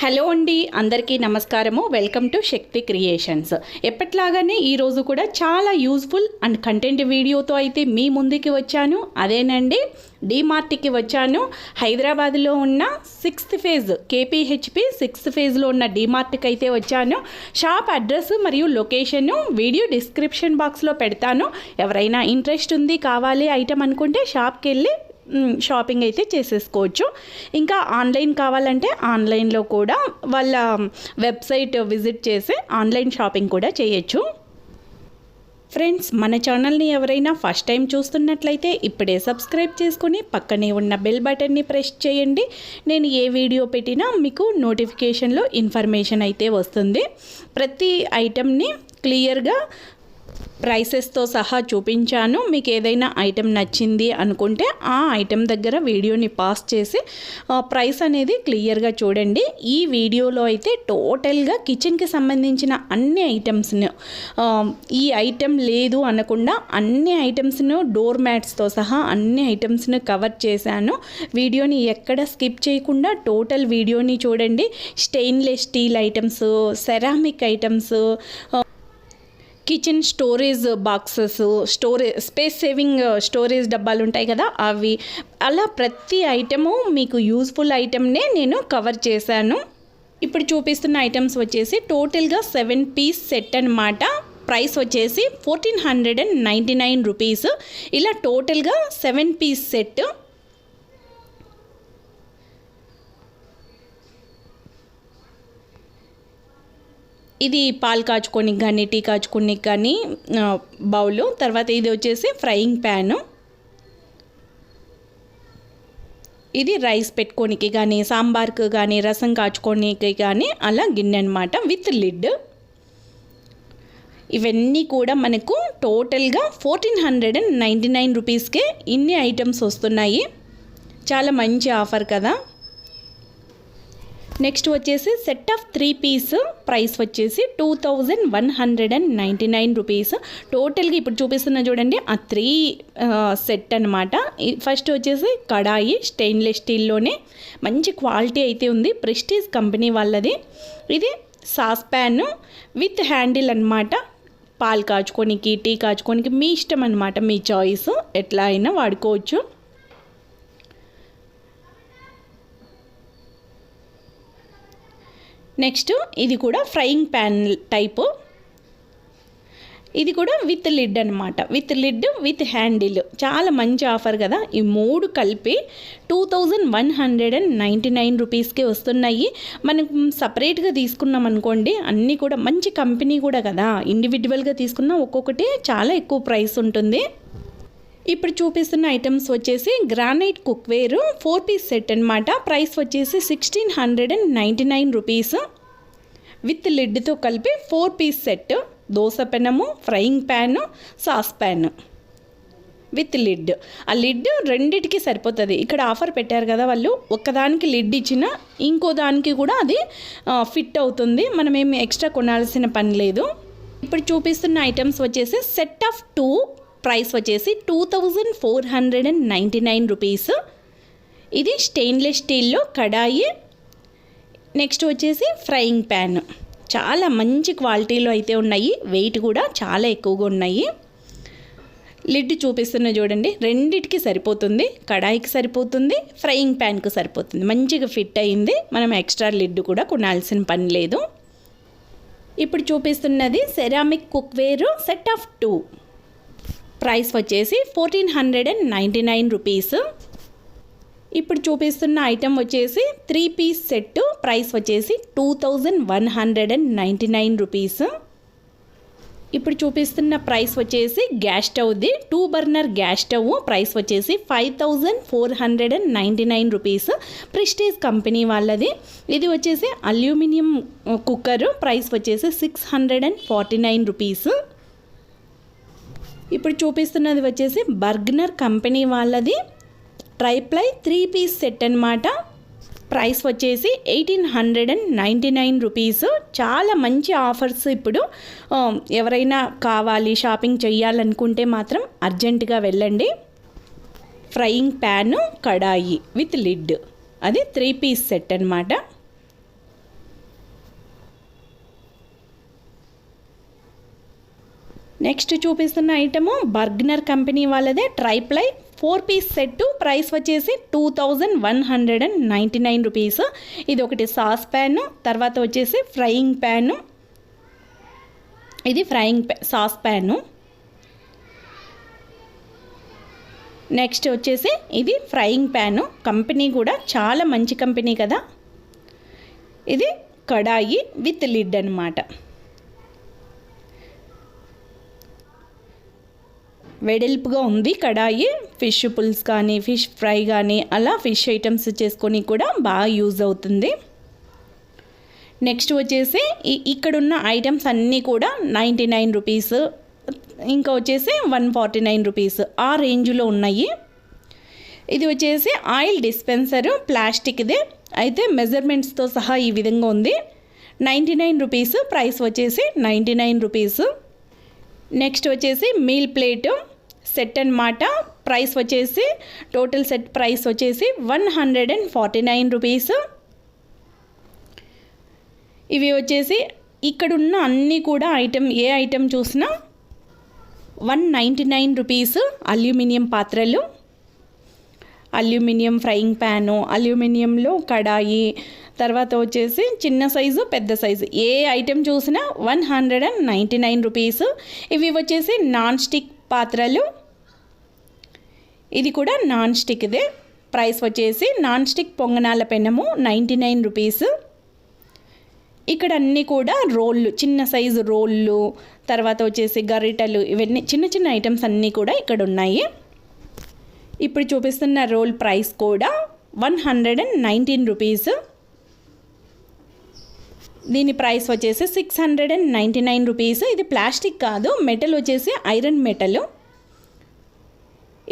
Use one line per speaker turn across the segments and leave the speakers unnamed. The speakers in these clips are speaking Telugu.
హలో అండి, అందరికీ నమస్కారము. Welcome to Shakti Creations. ఎప్పట్లాగానే ఈరోజు కూడా చాలా యూజ్ఫుల్ అండ్ కంటెంట్ వీడియోతో అయితే మీ ముందుకి వచ్చాను. అదేనండి, డీమార్ట్కి వచ్చాను. హైదరాబాద్లో ఉన్న 6th ఫేజ్ కేపీహెచ్పి 6th ఫేజ్లో ఉన్న డీమార్ట్కి అయితే వచ్చాను. షాప్ అడ్రస్ మరియు లొకేషను వీడియో డిస్క్రిప్షన్ బాక్స్లో పెడతాను. ఎవరైనా ఇంట్రెస్ట్ ఉంది, కావాలి ఐటమ్ అనుకుంటే షాప్కి వెళ్ళి షాపింగ్ అయితే చేసేసుకోవచ్చు. ఇంకా ఆన్లైన్ కావాలంటే ఆన్లైన్లో కూడా వాళ్ళ వెబ్సైట్ విజిట్ చేసి ఆన్లైన్ షాపింగ్ కూడా చేయొచ్చు. ఫ్రెండ్స్, మన ఛానల్ని ఎవరైనా ఫస్ట్ టైం చూస్తున్నట్లయితే ఇప్పుడే సబ్స్క్రైబ్ చేసుకుని పక్కనే ఉన్న బెల్ బటన్ని ప్రెస్ చేయండి. నేను ఏ వీడియో పెట్టినా మీకు నోటిఫికేషన్లో ఇన్ఫర్మేషన్ అయితే వస్తుంది. ప్రతి ఐటమ్ని క్లియర్గా ప్రైసెస్తో సహా చూపించాను. మీకు ఏదైనా ఐటెం నచ్చింది అనుకుంటే ఆ ఐటెం దగ్గర వీడియోని పాస్ చేసి ప్రైస్ అనేది క్లియర్గా చూడండి. ఈ వీడియోలో అయితే టోటల్గా కిచెన్కి సంబంధించిన అన్ని ఐటమ్స్ను, ఈ ఐటెం లేదు అనకుండా అన్ని ఐటమ్స్ను, డోర్ మ్యాట్స్తో సహా అన్ని ఐటమ్స్ను కవర్ చేశాను. వీడియోని ఎక్కడ స్కిప్ చేయకుండా టోటల్ వీడియోని చూడండి. Stainless steel items, ceramic items, kitchen storage boxes, space saving storage డబ్బాలు ఉంటాయి కదా, అవి అలా ప్రతి ఐటము మీకు యూజ్ఫుల్ ఐటమ్నే నేను కవర్ చేశాను. ఇప్పుడు చూపిస్తున్న ఐటమ్స్ వచ్చేసి టోటల్గా 7 పీస్ సెట్ అన్నమాట. ప్రైస్ వచ్చేసి 1499 రూపీస్. ఇలా టోటల్గా 7 పీస్ సెట్. ఇది పాలు కాచుకోనికి కానీ టీ కాచుకోనికి కానీ బౌలు. తర్వాత ఇది వచ్చేసి ఫ్రైయింగ్ ప్యాను. ఇది రైస్ పెట్టుకోనికి కానీ, సాంబార్కి కానీ, రసం కాచుకోనికి కానీ అలా గిన్నె అనమాట, విత్ లిడ్. ఇవన్నీ కూడా మనకు టోటల్గా 1499 రూపీస్కే ఇన్ని ఐటమ్స్ వస్తున్నాయి. చాలా మంచి ఆఫర్ కదా. నెక్స్ట్ వచ్చేసి సెట్ ఆఫ్ 3 పీస్. ప్రైస్ వచ్చేసి 2199 రూపీస్. టోటల్గా ఇప్పుడు చూపిస్తున్నా చూడండి, ఆ 3 సెట్ అనమాట. ఫస్ట్ వచ్చేసి కడాయి, స్టెయిన్లెస్ స్టీల్లోనే మంచి క్వాలిటీ అయితే ఉంది, ప్రెస్టీజ్ కంపెనీ వాళ్ళది. ఇది సాస్ ప్యాన్ విత్ హ్యాండిల్ అనమాట. పాలు కాచుకోనికి, టీ కాచుకోనికి మీ ఇష్టం అనమాట, మీ చాయిస్, ఎట్లా అయినా వాడుకోవచ్చు. నెక్స్ట్ ఇది కూడా ఫ్రైయింగ్ ప్యాన్ టైపు. ఇది కూడా విత్ లిడ్ అనమాట, విత్ లిడ్ విత్ హ్యాండిల్. చాలా మంచి ఆఫర్ కదా. ఈ 3 కలిపి 2199 రూపీస్కే వస్తున్నాయి. మనం సపరేట్గా తీసుకున్నాం అనుకోండి, అన్నీ కూడా మంచి కంపెనీ కూడా కదా, ఇండివిజువల్గా తీసుకున్నా ఒక్కొక్కటి చాలా ఎక్కువ ప్రైస్ ఉంటుంది. ఇప్పుడు చూపిస్తున్న ఐటమ్స్ వచ్చేసి గ్రానైట్ కుక్వేర్ 4 పీస్ సెట్ అనమాట. ప్రైస్ వచ్చేసి 1699 రూపీస్. విత్ లిడ్తో కలిపి 4 పీస్ సెట్. దోశ పెనము, frying pan, sauce pan with lid. ఆ లిడ్ రెండిటికి సరిపోతుంది. ఇక్కడ ఆఫర్ పెట్టారు కదా వాళ్ళు, ఒక్కదానికి లిడ్ ఇచ్చిన ఇంకో దానికి కూడా అది ఫిట్ అవుతుంది. మనం ఏమి ఎక్స్ట్రా కొనాల్సిన పని లేదు. ఇప్పుడు చూపిస్తున్న ఐటమ్స్ వచ్చేసి సెట్ ఆఫ్ 2. ప్రైస్ వచ్చేసి 2499 రూపీస్. ఇది స్టెయిన్లెస్ స్టీల్లో కడాయి. నెక్స్ట్ వచ్చేసి ఫ్రైయింగ్ ప్యాన్. చాలా మంచి క్వాలిటీలో అయితే ఉన్నాయి, వెయిట్ కూడా చాలా ఎక్కువగా ఉన్నాయి. లిడ్ చూపిస్తున్న చూడండి, రెండిటికి సరిపోతుంది. కడాయికి సరిపోతుంది, ఫ్రైయింగ్ ప్యాన్కి సరిపోతుంది. మంచిగా ఫిట్ అయింది, మనం ఎక్స్ట్రా లిడ్ కూడా కొనాల్సిన పని లేదు. ఇప్పుడు చూపిస్తున్నది ceramic cookware set of 2. Price వచ్చేసి 1499 రూపీస్. ఇప్పుడు చూపిస్తున్న ఐటెం వచ్చేసి 3 పీస్ సెట్. ప్రైస్ వచ్చేసి 2199 రూపీస్. ఇప్పుడు చూపిస్తున్న ప్రైస్ వచ్చేసి గ్యాస్ స్టవ్ది, 2 బర్నర్ గ్యాస్ స్టవ్. ప్రైస్ వచ్చేసి 5499 రూపీస్. ప్రెస్టీజ్ కంపెనీ వాళ్ళది. ఇది వచ్చేసి అల్యూమినియం కుక్కర్. ప్రైస్ వచ్చేసి 649 రూపీస్. ఇప్పుడు చూపిస్తున్నది వచ్చేసి బర్గ్నర్ కంపెనీ వాళ్ళది ట్రైప్లై 3 పీస్ సెట్ అనమాట. ప్రైస్ వచ్చేసి 1899 రూపీస్. చాలా మంచి ఆఫర్స్. ఇప్పుడు ఎవరైనా కావాలి, షాపింగ్ చేయాలనుకుంటే మాత్రం అర్జెంటుగా వెళ్ళండి. Frying pan, kadai with lid, అది 3 పీస్ సెట్ అనమాట. నెక్స్ట్ చూపిస్తున్న ఐటము బర్గ్నర్ కంపెనీ వాళ్ళదే ట్రైప్లై 4 పీస్ సెట్. ప్రైస్ వచ్చేసి 2199 రూపీస్. ఇది ఒకటి సాస్ ప్యాన్, తర్వాత వచ్చేసి ఫ్రైయింగ్ ప్యాను. ఇది సాస్ ప్యాను. నెక్స్ట్ వచ్చేసి ఇది ఫ్రైయింగ్ ప్యాను. కంపెనీ కూడా చాలా మంచి కంపెనీ కదా. ఇది కడాయి విత్ లిడ్ అన్నమాట. వెడల్పుగా ఉంది కడాయి. ఫిష్ పుల్స్ కానీ ఫిష్ ఫ్రై కానీ అలా ఫిష్ ఐటమ్స్ చేసుకొని కూడా బాగా యూజ్ అవుతుంది. నెక్స్ట్ వచ్చేసి ఇక్కడున్న ఐటమ్స్ అన్నీ కూడా 99 రూపీస్, ఇంకా వచ్చేసి 149 రూపీస్ ఆ రేంజ్లో ఉన్నాయి. ఇది వచ్చేసి ఆయిల్ డిస్పెన్సరు, ప్లాస్టిక్దే, అయితే మెజర్మెంట్స్తో సహా ఈ విధంగా ఉంది. 99 రూపీస్, ప్రైస్ వచ్చేసి 99 రూపీస్. నెక్స్ట్ వచ్చేసి మీల్ ప్లేటు సెట్ అన్నమాట. ప్రైస్ వచ్చేసి టోటల్ సెట్ ప్రైస్ వచ్చేసి 149 రూపీస్. ఇవి వచ్చేసి ఇక్కడున్న అన్నీ కూడా ఏ ఐటెం చూసినా 199 రూపీస్. అల్యూమినియం పాత్రలు, అల్యూమినియం ఫ్రైయింగ్ ప్యాను, అల్యూమినియంలో కడాయి, తర్వాత వచ్చేసి చిన్న సైజు పెద్ద సైజు ఏ ఐటెం చూసినా 199 రూపీస్. ఇవి వచ్చేసి నాన్ స్టిక్ పాత్రలు. ఇది కూడా నాన్ స్టిక్దే. ప్రైస్ వచ్చేసి నాన్ స్టిక్ పొంగనాల పెనము 99 రూపీస్. ఇక్కడ అన్నీ కూడా రోళ్ళు, చిన్న సైజు రోళ్ళు, తర్వాత వచ్చేసి గరిటెలు, ఇవన్నీ చిన్న చిన్న ఐటమ్స్ అన్నీ కూడా ఇక్కడ ఉన్నాయి. ఇప్పుడు చూపిస్తున్న రోల్ ప్రైస్ కూడా 119 రూపీస్. దీని ప్రైస్ వచ్చేసి 699 రూపీస్. ఇది ప్లాస్టిక్ కాదు, మెటల్ వచ్చేసి ఐరన్ మెటల్.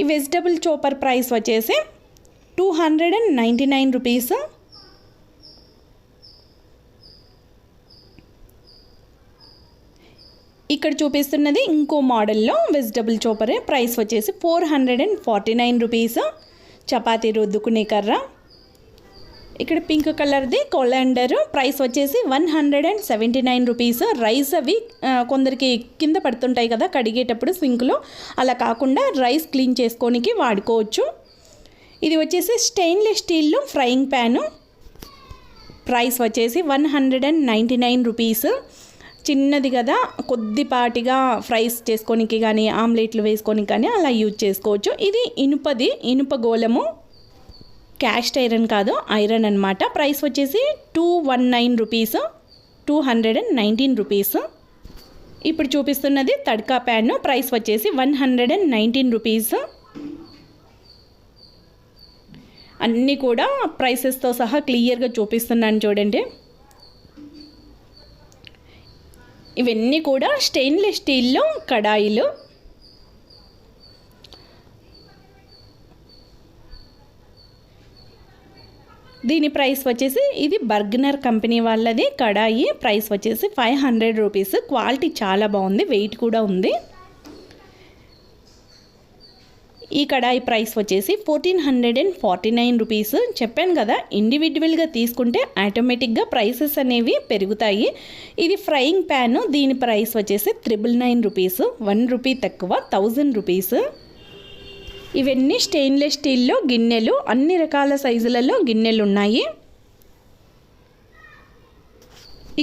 ఈ వెజిటబుల్ చాపర్ ప్రైస్ వచ్చేసి 299 రూపీస్. ఇక్కడ చూపిస్తున్నది ఇంకో మోడల్లో వెజిటబుల్ చాపర్. ప్రైస్ వచ్చేసి 449 రూపీస్. చపాతీ రుద్దుకునే కర్ర. ఇక్కడ పింక్ కలర్ది కొలాండర్. ప్రైస్ వచ్చేసి 179 రూపీస్. రైస్ అవి కొందరికి కింద పడుతుంటాయి కదా కడిగేటప్పుడు సింక్లో, అలా కాకుండా రైస్ క్లీన్ చేసుకోనికి వాడుకోవచ్చు. ఇది వచ్చేసి స్టెయిన్లెస్ స్టీల్లో ఫ్రైయింగ్ ప్యాను. ప్రైస్ వచ్చేసి 199 రూపీస్. చిన్నది కదా, కొద్దిపాటిగా ఫ్రైస్ చేసుకోనికి కానీ ఆమ్లెట్లు వేసుకోనికి కానీ అలా యూజ్ చేసుకోవచ్చు. ఇది ఇనుప గోళము, క్యాస్ట్ ఐరన్ కాదు, ఐరన్ అన్నమాట. ప్రైస్ వచ్చేసి 219 రూపీస్, 219 రూపీస్. ఇప్పుడు చూపిస్తున్నది తడ్కా ప్యాన్. ప్రైస్ వచ్చేసి 119 రూపీస్. అన్నీ కూడా ప్రైసెస్తో సహా క్లియర్గా చూపిస్తున్నాను చూడండి. ఇవన్నీ కూడా స్టెయిన్లెస్ స్టీల్లో కడాయిలు. దీని ప్రైస్ వచ్చేసి ఇది బర్గ్నర్ కంపెనీ వాళ్ళది కడాయి. ప్రైస్ వచ్చేసి 500 రూపీస్. క్వాలిటీ చాలా బాగుంది, వెయిట్ కూడా ఉంది. ఈ కడాయి ప్రైస్ వచ్చేసి 1449 రూపీస్. చెప్పాను కదా, ఇండివిజువల్గా తీసుకుంటే ఆటోమేటిక్గా ప్రైసెస్ అనేవి పెరుగుతాయి. ఇది ఫ్రైయింగ్ ప్యాన్. దీని ప్రైస్ వచ్చేసి 999 రూపీస్. 1 రూపీ తక్కువ, 1000 రూపీస్. ఇవన్నీ స్టెయిన్లెస్ స్టీల్లో గిన్నెలు, అన్ని రకాల సైజులలో గిన్నెలు ఉన్నాయి.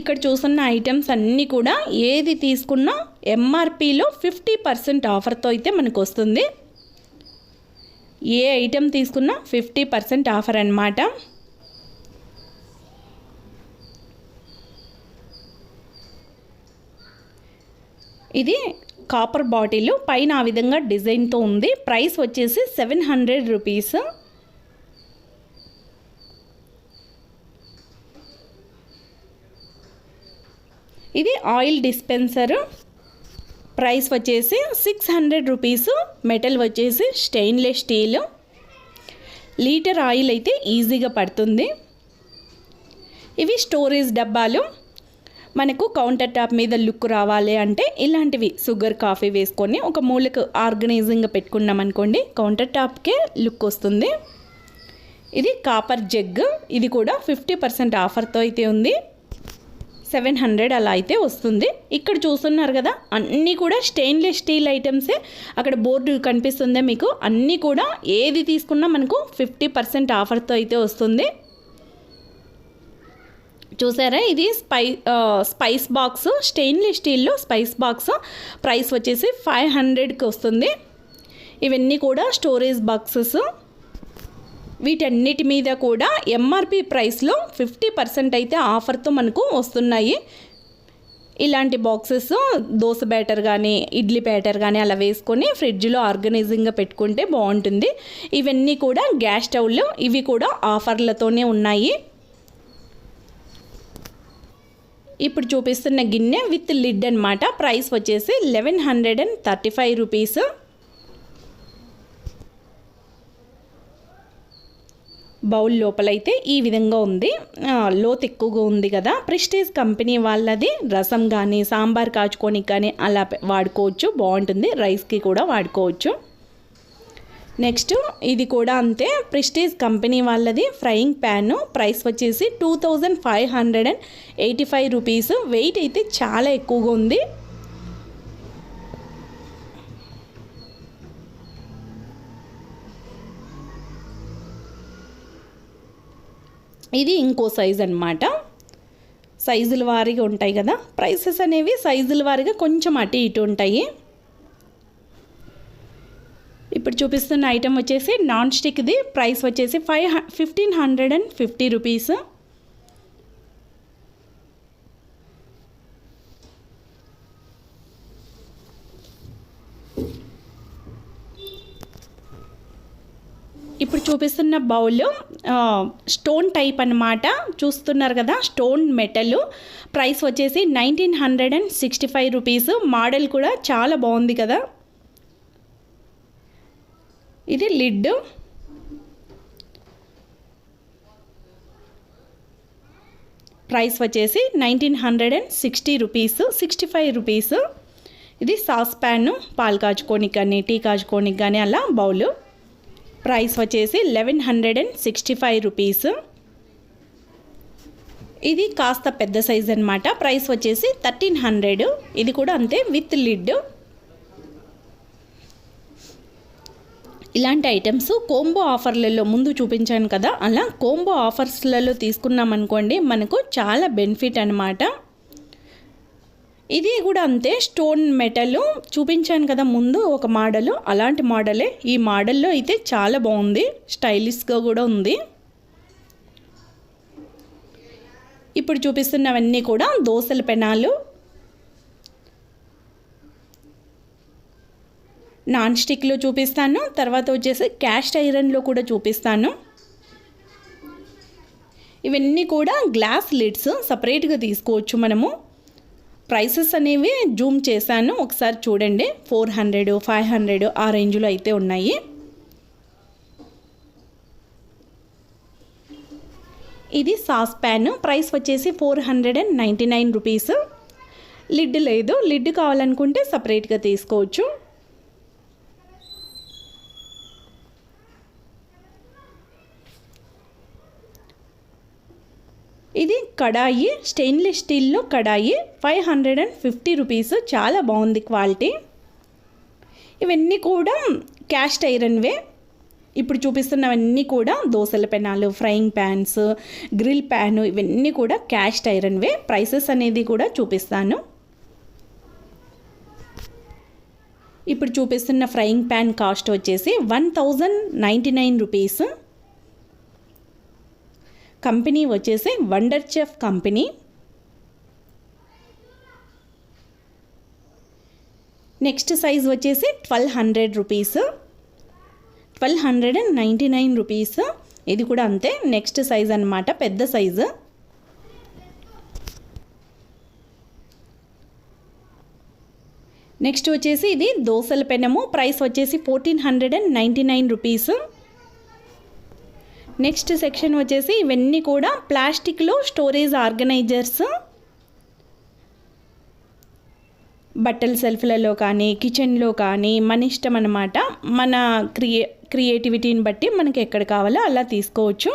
ఇక్కడ చూస్తున్న ఐటమ్స్ అన్నీ కూడా ఏది తీసుకున్నా ఎంఆర్పిలో 50% ఆఫర్తో అయితే మనకు వస్తుంది. ఏ ఐటెం తీసుకున్నా 50% ఆఫర్ అన్నమాట. ఇది కాపర్ బాటిల్, పైన ఆ విధంగా డిజైన్తో ఉంది. ప్రైస్ వచ్చేసి 700 రూపీస్. ఇది ఆయిల్ డిస్పెన్సర్. ప్రైస్ వచ్చేసి 600 రూపీస్. మెటల్ వచ్చేసి స్టెయిన్లెస్ స్టీల్. లీటర్ ఆయిల్ అయితే ఈజీగా పడుతుంది. ఇవి స్టోరేజ్ డబ్బాలు. మనకు కౌంటర్ టాప్ మీద లుక్ రావాలి అంటే ఇలాంటివి షుగర్ కాఫీ వేసుకొని ఒక మూలకు ఆర్గనైజింగ్గా పెట్టుకున్నాం అనుకోండి, కౌంటర్ టాప్కే లుక్ వస్తుంది. ఇది కాపర్ జగ్. ఇది కూడా 50% ఆఫర్తో అయితే ఉంది. 700 అలా అయితే వస్తుంది. ఇక్కడ చూస్తున్నారు కదా, అన్నీ కూడా స్టెయిన్లెస్ స్టీల్ ఐటమ్సే. అక్కడ బోర్డు కనిపిస్తుందే మీకు, అన్నీ కూడా ఏది తీసుకున్నా మనకు 50% ఆఫర్తో అయితే వస్తుంది. చూసారా, ఇది స్పైస్ బాక్స్, స్టెయిన్లెస్ స్టీల్లో స్పైస్ బాక్స్. ప్రైస్ వచ్చేసి 500కి వస్తుంది. ఇవన్నీ కూడా స్టోరేజ్ బాక్సెస్. వీటన్నిటి మీద కూడా ఎంఆర్పి ప్రైస్లో 50% అయితే ఆఫర్తో మనకు వస్తున్నాయి. ఇలాంటి బాక్సెస్ దోశ బ్యాటర్ కానీ ఇడ్లీ బ్యాటర్ కానీ అలా వేసుకొని ఫ్రిడ్జ్లో ఆర్గనైజింగ్గా పెట్టుకుంటే బాగుంటుంది. ఇవన్నీ కూడా గ్యాస్ స్టవ్లు, ఇవి కూడా ఆఫర్లతోనే ఉన్నాయి. ఇప్పుడు చూపిస్తున్న గిన్నె విత్ లిడ్ అనమాట. ప్రైస్ వచ్చేసి 1135 రూపీస్. బౌల్ లోపలైతే ఈ విధంగా ఉంది, లోతు ఎక్కువగా ఉంది కదా. ప్రెస్టీజ్ కంపెనీ వాళ్ళది. రసం కానీ సాంబార్ కాచుకోనికి కానీ అలా వాడుకోవచ్చు, బాగుంటుంది. రైస్కి కూడా వాడుకోవచ్చు. నెక్స్ట్ ఇది కూడా అంతే, ప్రెస్టీజ్ కంపెనీ వాళ్ళది ఫ్రైయింగ్ ప్యాన్. ప్రైస్ వచ్చేసి 2585 రూపీస్. వెయిట్ అయితే చాలా ఎక్కువగా ఉంది. ఇది ఇంకో సైజ్ అన్నమాట. సైజుల వారీగా ఉంటాయి కదా, ప్రైసెస్ అనేవి సైజుల వారీగా కొంచెం అటు ఇటు ఉంటాయి. ఇప్పుడు చూపిస్తున్న ఐటెం వచ్చేసి నాన్ స్టిక్ది. ప్రైస్ వచ్చేసి 1550 రూపీస్. ఇప్పుడు చూపిస్తున్న బౌల్ స్టోన్ టైప్ అన్నమాట. చూస్తున్నారు కదా, స్టోన్ మెటల్. ప్రైస్ వచ్చేసి 1965 రూపీస్. మోడల్ కూడా చాలా బాగుంది కదా. ఇది లిడ్. ప్రైస్ వచ్చేసి 1960 రూపీస్, 65 రూపీస్. ఇది సాస్ ప్యాన్, పాలు కాచుకోనికి కానీ టీ కాచుకోనికి కానీ అలా బౌల్. ప్రైస్ వచ్చేసి 1165 రూపీస్. ఇది కాస్త పెద్ద సైజ్ అన్నమాట. ప్రైస్ వచ్చేసి 1300. ఇది కూడా అంతే విత్ లిడ్. ఇలాంటి ఐటమ్స్ కోంబో ఆఫర్లలో ముందు చూపించాను కదా, అలా కోంబో ఆఫర్స్లలో తీసుకున్నాం అనుకోండి మనకు చాలా బెనిఫిట్ అన్నమాట. ఇది కూడా అంతే, స్టోన్ మెటల్ చూపించాను కదా ముందు ఒక మోడల్, అలాంటి మోడలే. ఈ మోడల్లో అయితే చాలా బాగుంది, స్టైలిష్గా కూడా ఉంది. ఇప్పుడు చూపిస్తున్నవన్నీ కూడా దోసల పెనాలు. నాన్ స్టిక్లో చూపిస్తాను, తర్వాత వచ్చేసి క్యాస్ట్ ఐరన్లో కూడా చూపిస్తాను. ఇవన్నీ కూడా గ్లాస్ లిడ్స్, సపరేట్గా తీసుకోవచ్చు మనము. ప్రైసెస్ అనేవి జూమ్ చేశాను, ఒకసారి చూడండి. 400, 500 ఆ రేంజ్లో అయితే ఉన్నాయి. ఇది సాస్ ప్యాన్. ప్రైస్ వచ్చేసి 499 రూపీస్. లిడ్ లేదు, లిడ్ కావాలనుకుంటే సపరేట్గా తీసుకోవచ్చు. ఇది కడాయి, స్టెయిన్లెస్ స్టీల్లో కడాయి. 550 రూపీస్. చాలా బాగుంది క్వాలిటీ. ఇవన్నీ కూడా క్యాస్ట్ ఐరన్వే. ఇప్పుడు చూపిస్తున్నవన్నీ కూడా దోసల పెనాలు, ఫ్రైయింగ్ ప్యాన్స్, గ్రిల్ ప్యాన్, ఇవన్నీ కూడా క్యాస్ట్ ఐరన్వే. ప్రైసెస్ అనేది కూడా చూపిస్తాను. ఇప్పుడు చూపిస్తున్న ఫ్రైయింగ్ ప్యాన్ కాస్ట్ వచ్చేసి 1099 రూపీస్. కంపెనీ వచ్చేసి wonder chef company. Next size వచ్చేసి 1200 రూపీస్, 1299 రూపీస్. ఇది కూడా అంతే, నెక్స్ట్ సైజ్ అన్నమాట, పెద్ద సైజు. నెక్స్ట్ వచ్చేసి ఇది దోసల పెనము. ప్రైస్ వచ్చేసి 1499 రూపీస్. నెక్స్ట్ సెక్షన్ వచ్చేసి ఇవన్నీ కూడా ప్లాస్టిక్లో స్టోరేజ్ ఆర్గనైజర్స్. బట్టల సెల్ఫ్లలో కానీ కిచెన్లో కానీ మన ఇష్టం అన్నమాట. మన క్రియేటివిటీని బట్టి మనకి ఎక్కడ కావాలో అలా తీసుకోవచ్చు.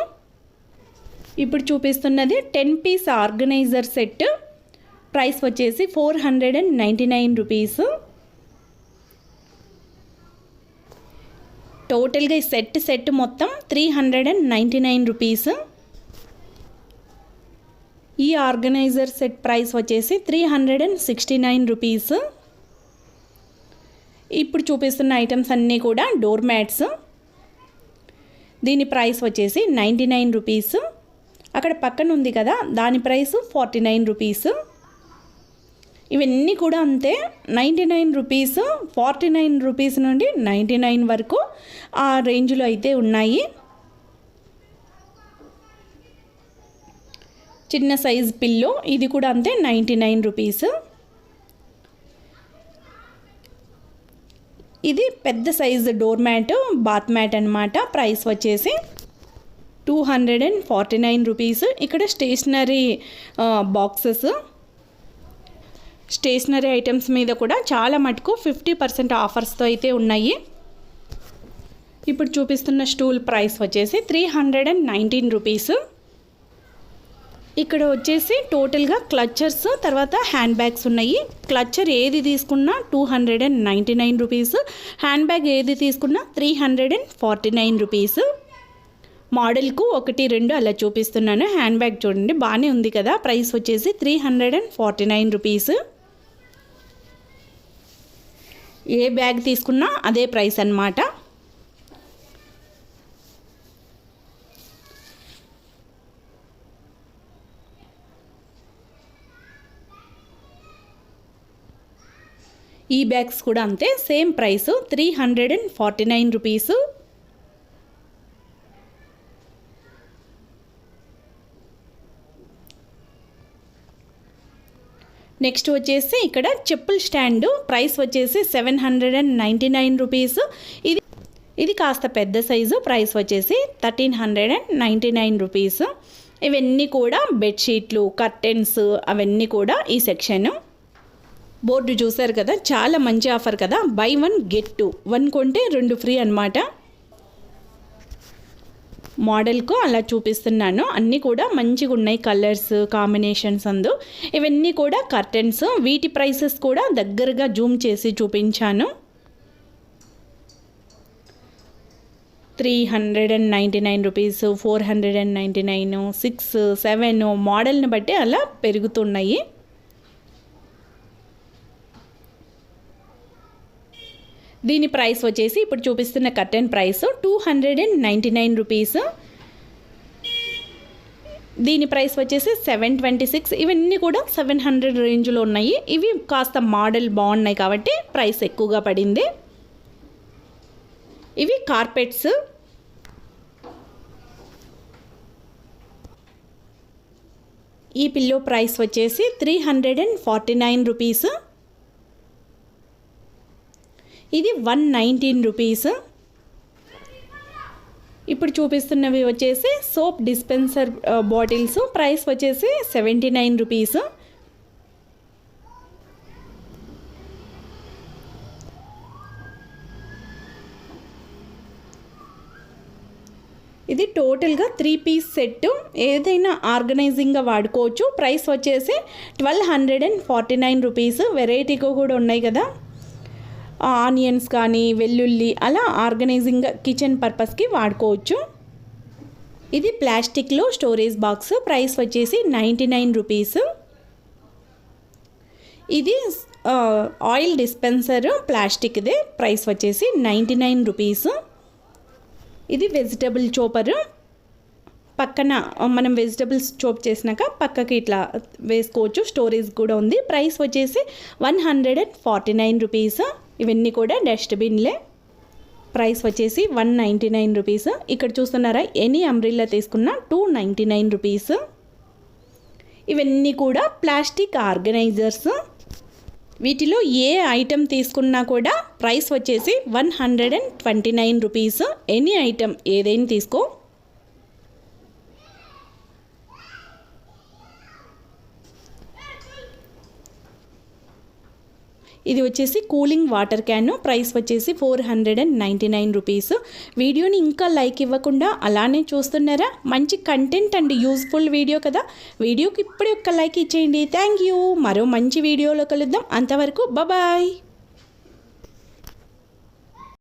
ఇప్పుడు చూపిస్తున్నది 10 పీస్ ఆర్గనైజర్ సెట్. ప్రైస్ వచ్చేసి 499 రూపీస్. టోటల్గా ఈ సెట్ మొత్తం 399 రూపీస్. ఈ ఆర్గనైజర్ సెట్ ప్రైస్ వచ్చేసి 369 రూపీస్. ఇప్పుడు చూపిస్తున్న ఐటమ్స్ అన్నీ కూడా డోర్ మ్యాట్స్. దీని ప్రైస్ వచ్చేసి 99 రూపీస్. అక్కడ పక్కన ఉంది కదా దాని ప్రైస్ 49 రూపీస్. ఇవన్నీ కూడా అంతే 99 రూపీస్, 49 రూపీస్ నుండి 99 వరకు ఆ రేంజ్లో అయితే ఉన్నాయి. చిన్న సైజ్ పిల్లో ఇది కూడా అంతే 99 రూపీస్. ఇది పెద్ద size door mat, bath mat అనమాట. ప్రైస్ వచ్చేసి 249 రూపీస్. ఇక్కడ స్టేషనరీ బాక్సెస్, స్టేషనరీ ఐటమ్స్ మీద కూడా చాలా మటుకు 50% ఆఫర్స్తో అయితే ఉన్నాయి. ఇప్పుడు చూపిస్తున్న స్టూల్ ప్రైస్ వచ్చేసి 319 రూపీస్. ఇక్కడ వచ్చేసి టోటల్గా క్లచ్చర్స్ తర్వాత హ్యాండ్ బ్యాగ్స్ ఉన్నాయి. క్లచ్చర్ ఏది తీసుకున్నా 299 రూపీస్, హ్యాండ్ బ్యాగ్ ఏది తీసుకున్నా 349 రూపీస్. మోడల్కు 1, 2 అలా చూపిస్తున్నాను. హ్యాండ్ బ్యాగ్ చూడండి బాగానే ఉంది కదా. ప్రైస్ వచ్చేసి 349 రూపీస్. ఏ బ్యాగ్ తీసుకున్నా అదే ప్రైస్ అన్నమాట. ఈ బ్యాగ్స్ కూడా అంతే సేమ్ ప్రైస్ 349 రూపీస్. నెక్స్ట్ వచ్చేసి ఇక్కడ చెప్పుల స్టాండ్ ప్రైస్ వచ్చేసి 799 రూపీస్. ఇది కాస్త పెద్ద సైజు. ప్రైస్ వచ్చేసి 1399 రూపీస్. ఇవన్నీ కూడా బెడ్షీట్లు, కర్టెన్స్ అవన్నీ కూడా ఈ సెక్షన్. బోర్డు చూసారు కదా చాలా మంచి ఆఫర్ కదా. బై 1 గెట్ 2, 1 కొంటే 2 ఫ్రీ అనమాట. మోడల్కు అలా చూపిస్తున్నాను. అన్నీ కూడా మంచిగా ఉన్నాయి కలర్స్ కాంబినేషన్స్ అందు. ఇవన్నీ కూడా కర్టెన్స్. వీటి ప్రైసెస్ కూడా దగ్గరగా జూమ్ చేసి చూపించాను. 399 రూపీస్, 499, 6, 7 మోడల్ని బట్టి అలా పెరుగుతున్నాయి. దీని ప్రైస్ వచ్చేసి ఇప్పుడు చూపిస్తున్న కర్టెన్ ప్రైస్ 299 రూపీస్. దీని ప్రైస్ వచ్చేసి 726. ఇవన్నీ కూడా 700 రేంజ్లో ఉన్నాయి. ఇవి కాస్త మోడల్ బాగున్నాయి కాబట్టి ప్రైస్ ఎక్కువగా పడింది. ఇవి కార్పెట్స్. ఈ పిల్లో ప్రైస్ వచ్చేసి 349 రూపీస్. ఇది 119 రూపీస్. ఇప్పుడు చూపిస్తున్నవి వచ్చేసి సోప్ డిస్పెన్సర్ బాటిల్స్. ప్రైస్ వచ్చేసి 79 రూపీస్. ఇది టోటల్గా 3 పీస్ సెట్. ఏదైనా ఆర్గనైజింగ్గా వాడుకోవచ్చు. ప్రైస్ వచ్చేసి 1249 రూపీస్. వెరైటీగా కూడా ఉన్నాయి కదా. ఆనియన్స్ కానీ వెల్లుల్లి అలా ఆర్గనైజింగ్ కిచెన్ పర్పస్కి వాడుకోవచ్చు. ఇది ప్లాస్టిక్లో స్టోరేజ్ బాక్స్. ప్రైస్ వచ్చేసి 99 రూపీస్. ఇది ఆయిల్ డిస్పెన్సర్ ప్లాస్టిక్దే. ప్రైస్ వచ్చేసి 99 రూపీస్. ఇది వెజిటబుల్ చోపర్. పక్కన మనం వెజిటబుల్స్ చోప్ చేసినాక పక్కకి ఇట్లా వేసుకోవచ్చు. స్టోరేజ్ కూడా ఉంది. ప్రైస్ వచ్చేసి 149 రూపీస్. ఇవన్నీ కూడా డస్ట్బిన్లే. ప్రైస్ వచ్చేసి 199 రూపీస్. ఇక్కడ చూస్తున్నారా ఎనీ అంబ్రిల్లా తీసుకున్న 299 రూపీస్. ఇవన్నీ కూడా ప్లాస్టిక్ ఆర్గనైజర్స్. వీటిలో ఏ ఐటెం తీసుకున్నా కూడా ప్రైస్ వచ్చేసి 129 రూపీస్. ఎనీ ఐటెం ఏదైనా తీసుకో. ఇది వచ్చేసి కూలింగ్ వాటర్ క్యాన్, ప్రైస్ వచ్చేసి 499 రూపీస్. వీడియోని ఇంకా లైక్ ఇవ్వకుండా అలానే చూస్తున్నారా? మంచి కంటెంట్ అండి, యూస్ఫుల్ వీడియో కదా. వీడియోకి ఇప్పుడే ఒక్క లైక్ ఇచ్చేయండి. Thank you. మరో మంచి వీడియోలో కలుద్దాం. అంతవరకు బాయ్.